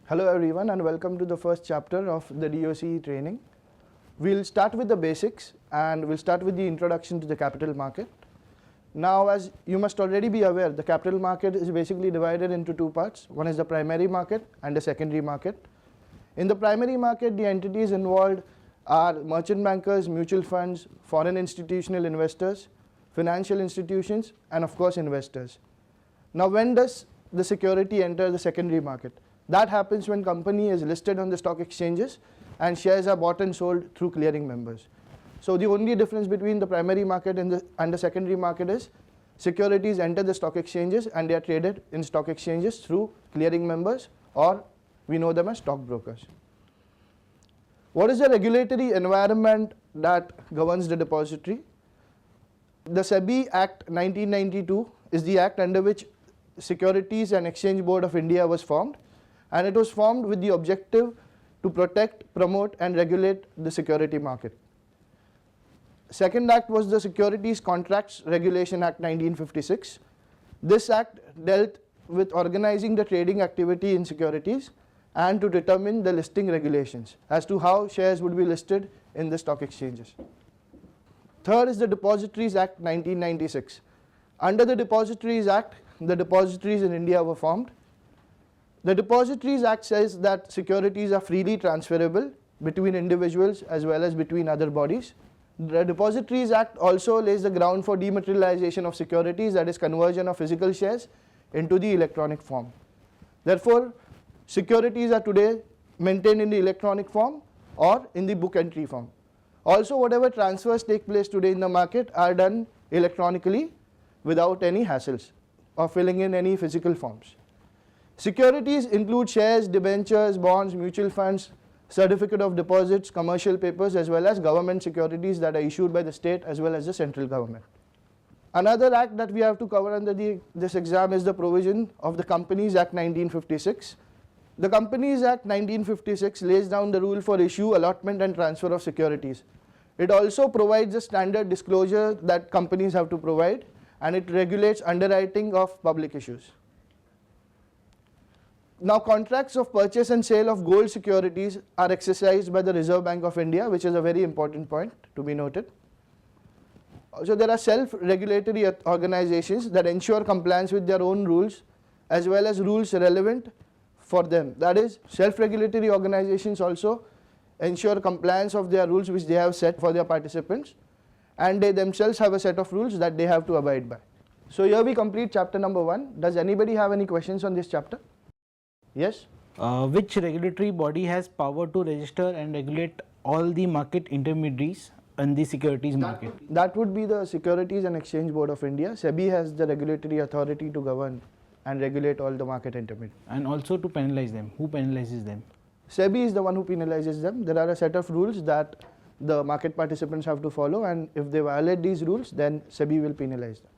Hello everyone and welcome to the first chapter of the DOC training. We'll start with the basics and we'll start with the introduction to the capital market. Now, as you must already be aware, the capital market is basically divided into two parts. One is the primary market and the secondary market. In the primary market, the entities involved are merchant bankers, mutual funds, foreign institutional investors, financial institutions, and of course investors. Now, when does the security enter the secondary market? That happens when company is listed on the stock exchanges and shares are bought and sold through clearing members. So the only difference between the primary market and the secondary market is securities enter the stock exchanges and they are traded in stock exchanges through clearing members, or we know them as stockbrokers. What is the regulatory environment that governs the depository? The SEBI Act 1992 is the act under which Securities and Exchange Board of India was formed, and it was formed with the objective to protect, promote and regulate the security market. Second act was the Securities Contracts Regulation Act 1956. This act dealt with organizing the trading activity in securities and to determine the listing regulations as to how shares would be listed in the stock exchanges. Third is the Depositories Act 1996. Under the Depositories Act, the depositories in India were formed. The Depositories Act says that securities are freely transferable between individuals as well as between other bodies. The Depositories Act also lays the ground for dematerialization of securities, that is conversion of physical shares into the electronic form. Therefore, securities are today maintained in the electronic form or in the book entry form. Also, whatever transfers take place today in the market are done electronically without any hassles or filling in any physical forms. Securities include shares, debentures, bonds, mutual funds, certificate of deposits, commercial papers, as well as government securities that are issued by the state as well as the central government. Another act that we have to cover under this exam is the provision of the Companies Act 1956. The Companies Act 1956 lays down the rule for issue, allotment and transfer of securities. It also provides a standard disclosure that companies have to provide, and it regulates underwriting of public issues. Now, contracts of purchase and sale of gold securities are exercised by the Reserve Bank of India, which is a very important point to be noted. Also, there are self-regulatory organizations that ensure compliance with their own rules as well as rules relevant for them. That is, self-regulatory organizations also ensure compliance of their rules which they have set for their participants, and they themselves have a set of rules that they have to abide by. So here we complete chapter number 1. Does anybody have any questions on this chapter? Yes? Which regulatory body has power to register and regulate all the market intermediaries in the securities market? That would be the Securities and Exchange Board of India. SEBI has the regulatory authority to govern and regulate all the market intermediaries. And also to penalize them. Who penalizes them? SEBI is the one who penalizes them. There are a set of rules that the market participants have to follow, and if they violate these rules, then SEBI will penalize them.